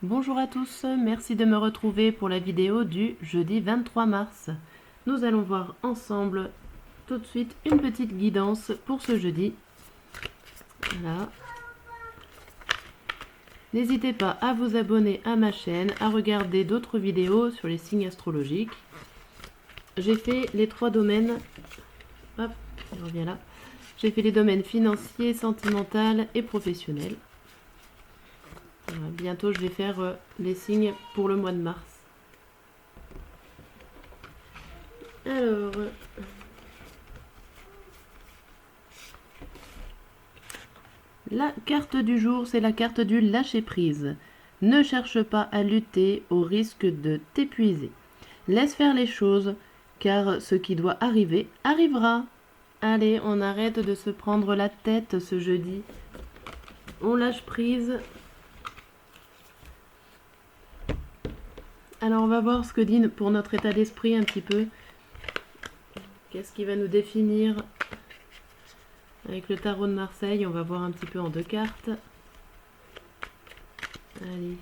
Bonjour à tous, merci de me retrouver pour la vidéo du jeudi 23 mars. Nous allons voir ensemble tout de suite une petite guidance pour ce jeudi. Voilà. N'hésitez pas à vous abonner à ma chaîne, à regarder d'autres vidéos sur les signes astrologiques. J'ai fait les 3 domaines. Hop, je reviens là. J'ai fait les domaines financiers, sentimental et professionnel. Voilà, bientôt je vais faire les signes pour le mois de mars. Alors, la carte du jour, c'est la carte du lâcher-prise. Ne cherche pas à lutter au risque de t'épuiser. Laisse faire les choses, car ce qui doit arriver arrivera. Allez, on arrête de se prendre la tête ce jeudi. On lâche prise. Alors on va voir ce que dit pour notre état d'esprit un petit peu. Qu'est-ce qui va nous définir avec le tarot de Marseille? On va voir un petit peu en 2 cartes. Allez.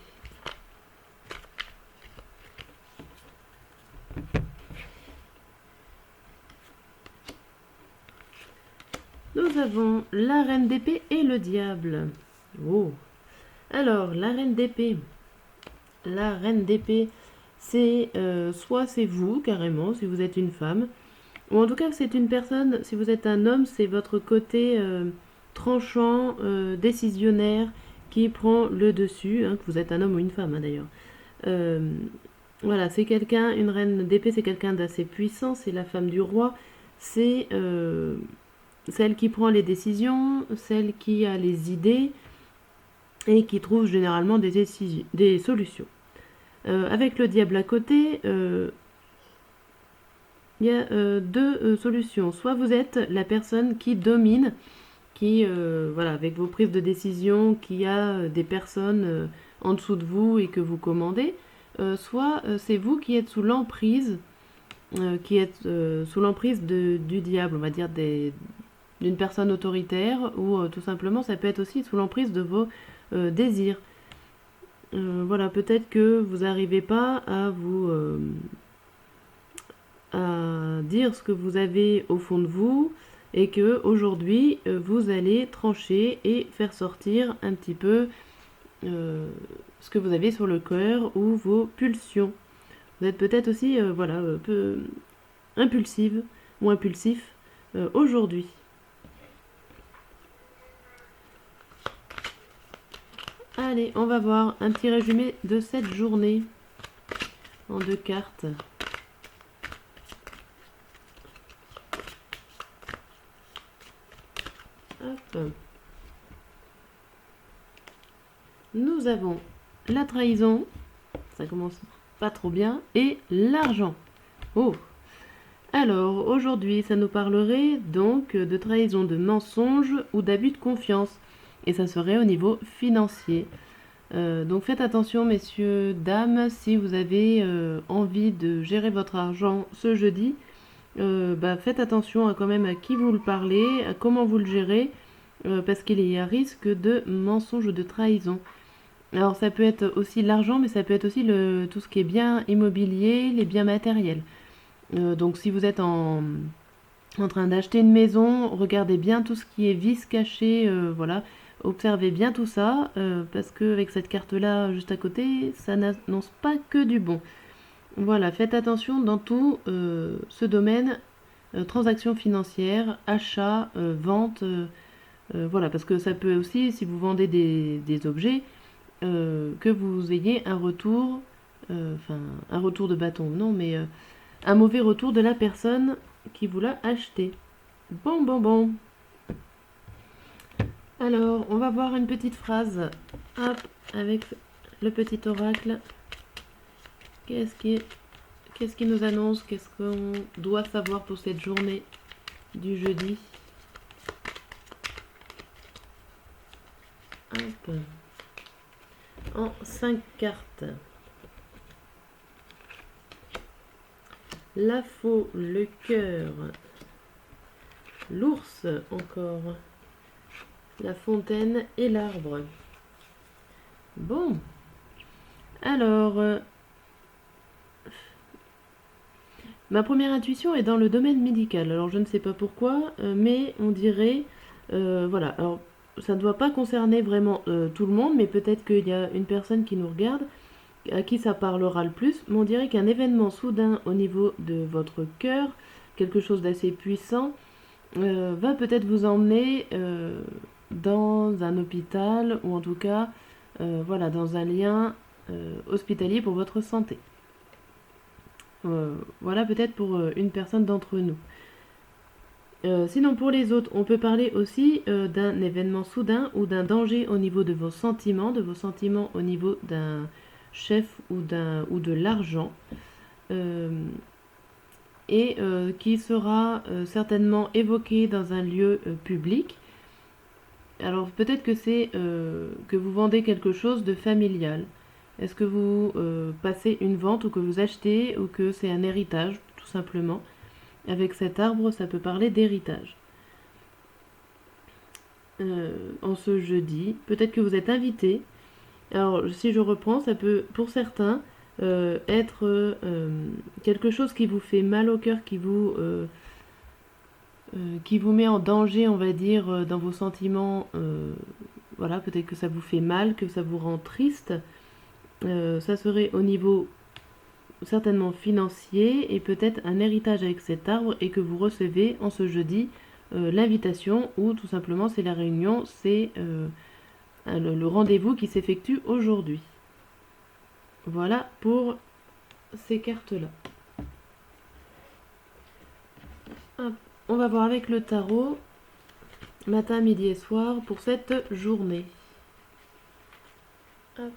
Nous avons la reine d'épée et le diable. Oh. Alors, la reine d'épée. La reine d'épée, c'est soit c'est vous, carrément, si vous êtes une femme, ou en tout cas c'est une personne, si vous êtes un homme, c'est votre côté tranchant, décisionnaire, qui prend le dessus, hein, que vous êtes un homme ou une femme, hein, d'ailleurs. Voilà, c'est quelqu'un, une reine d'épée, c'est quelqu'un d'assez puissant, c'est la femme du roi, c'est celle qui prend les décisions, celle qui a les idées et qui trouve généralement des solutions. Avec le diable à côté, il y a 2 solutions. Soit vous êtes la personne qui domine, qui, voilà, avec vos prises de décision, qui a des personnes en dessous de vous et que vous commandez, soit c'est vous qui êtes sous l'emprise, du diable, on va dire d'une personne autoritaire, ou tout simplement ça peut être aussi sous l'emprise de vos désirs. Voilà, peut-être que vous n'arrivez pas à dire ce que vous avez au fond de vous et que aujourd'hui vous allez trancher et faire sortir un petit peu ce que vous avez sur le cœur ou vos pulsions. Vous êtes peut-être aussi voilà, un peu impulsive ou impulsif aujourd'hui. Allez, on va voir un petit résumé de cette journée en 2 cartes. Hop. Nous avons la trahison, ça commence pas trop bien, et l'argent. Oh. Alors, aujourd'hui, ça nous parlerait donc de trahison, de mensonge ou d'abus de confiance. Et ça serait au niveau financier. Donc faites attention, messieurs, dames, si vous avez envie de gérer votre argent ce jeudi, faites attention quand même à qui vous le parlez, à comment vous le gérez, parce qu'il y a risque de mensonge ou de trahison. Alors ça peut être aussi l'argent, mais ça peut être aussi tout ce qui est bien immobilier, les biens matériels. Donc si vous êtes en train d'acheter une maison, regardez bien tout ce qui est vice caché, voilà. Observez bien tout ça, parce qu'avec cette carte-là juste à côté, ça n'annonce pas que du bon. Voilà, faites attention dans tout ce domaine, transactions financières, achats, vente, voilà, parce que ça peut aussi, si vous vendez des objets, que vous ayez un retour, enfin un retour de bâton, non, mais un mauvais retour de la personne qui vous l'a acheté. Bon. Alors, on va voir une petite phrase, hop, avec le petit oracle. Qu'est-ce qui nous annonce, qu'est-ce qu'on doit savoir pour cette journée du jeudi? Hop. En 5 cartes. La faux, le cœur, l'ours encore, la fontaine et l'arbre. Bon. Alors, ma première intuition est dans le domaine médical. Alors, je ne sais pas pourquoi, mais on dirait, voilà. Alors, ça ne doit pas concerner vraiment tout le monde, mais peut-être qu'il y a une personne qui nous regarde à qui ça parlera le plus. Mais on dirait qu'un événement soudain au niveau de votre cœur, quelque chose d'assez puissant, va peut-être vous emmener dans un hôpital ou en tout cas voilà, dans un lien hospitalier pour votre santé. Voilà peut-être pour une personne d'entre nous. Sinon pour les autres, on peut parler aussi d'un événement soudain ou d'un danger au niveau de vos sentiments au niveau d'un chef ou de l'argent. Euh, et qui sera certainement évoqué dans un lieu public. Alors peut-être que c'est que vous vendez quelque chose de familial. Est-ce que vous passez une vente ou que vous achetez ou que c'est un héritage tout simplement. Avec cet arbre, ça peut parler d'héritage. En ce jeudi, peut-être que vous êtes invité. Alors si je reprends, ça peut pour certains être quelque chose qui vous fait mal au cœur, qui vous met en danger, on va dire, dans vos sentiments. Voilà, peut-être que ça vous fait mal, que ça vous rend triste. Ça serait au niveau certainement financier et peut-être un héritage avec cet arbre et que vous recevez en ce jeudi l'invitation ou tout simplement c'est la réunion, c'est le rendez-vous qui s'effectue aujourd'hui. Voilà pour ces cartes-là. On va voir avec le tarot matin, midi et soir pour cette journée. Hop.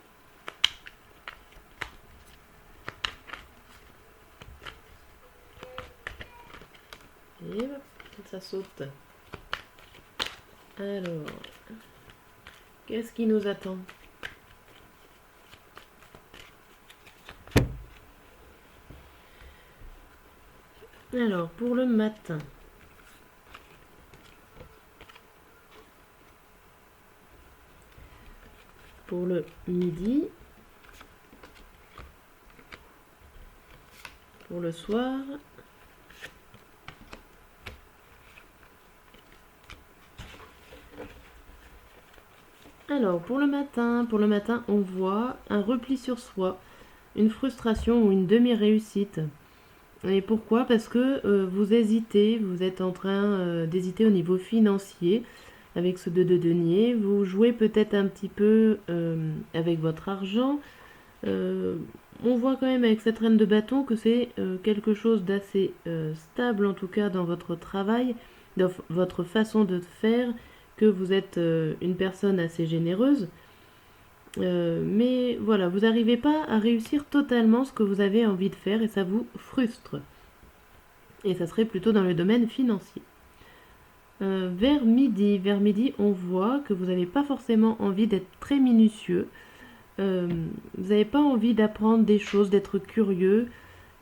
Et hop, ça saute. Alors, qu'est-ce qui nous attend? Alors, pour le matin. Pour le midi. Pour le soir. Alors, pour le matin, on voit un repli sur soi, une frustration ou une demi-réussite. Et pourquoi? Parce que vous hésitez, vous êtes en train d'hésiter au niveau financier avec ce 2 de denier. Vous jouez peut-être un petit peu avec votre argent. On voit quand même avec cette reine de bâton que c'est quelque chose d'assez stable, en tout cas dans votre travail, dans votre façon de faire, que vous êtes une personne assez généreuse. Mais voilà, vous n'arrivez pas à réussir totalement ce que vous avez envie de faire et ça vous frustre. Et ça serait plutôt dans le domaine financier. Vers midi, on voit que vous n'avez pas forcément envie d'être très minutieux. Vous n'avez pas envie d'apprendre des choses, d'être curieux.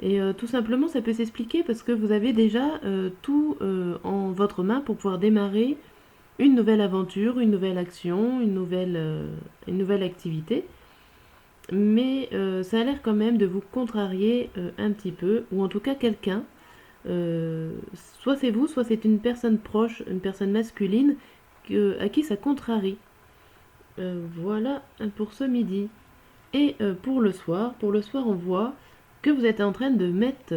Et tout simplement, ça peut s'expliquer parce que vous avez déjà tout en votre main pour pouvoir démarrer une nouvelle aventure, une nouvelle action, une nouvelle activité. Mais ça a l'air quand même de vous contrarier un petit peu, ou en tout cas quelqu'un. Soit c'est vous, soit c'est une personne proche, une personne masculine, à qui ça contrarie. Voilà pour ce midi. Et pour le soir, on voit que vous êtes en train de mettre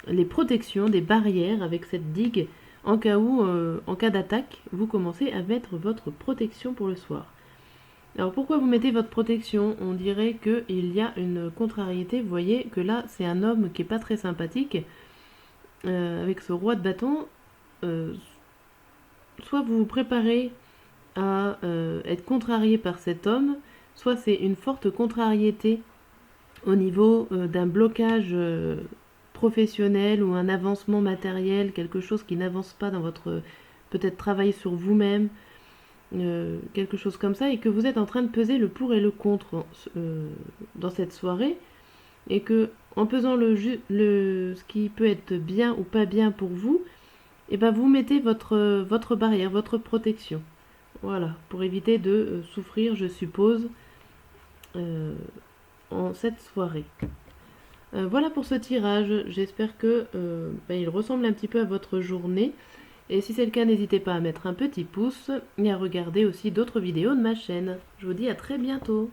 les protections, des barrières avec cette digue en cas où, en cas d'attaque, vous commencez à mettre votre protection pour le soir. Alors pourquoi vous mettez votre protection? On dirait qu'il y a une contrariété. Vous voyez que là, c'est un homme qui n'est pas très sympathique. Avec ce roi de bâton, soit vous vous préparez à être contrarié par cet homme, soit c'est une forte contrariété au niveau d'un blocage professionnel ou un avancement matériel, quelque chose qui n'avance pas dans votre peut-être travail sur vous-même, quelque chose comme ça, et que vous êtes en train de peser le pour et le contre dans cette soirée, et que en pesant ce qui peut être bien ou pas bien pour vous, et ben vous mettez votre barrière, votre protection. Voilà, pour éviter de souffrir, je suppose, en cette soirée. Voilà pour ce tirage, j'espère que il ressemble un petit peu à votre journée. Et si c'est le cas, n'hésitez pas à mettre un petit pouce et à regarder aussi d'autres vidéos de ma chaîne. Je vous dis à très bientôt.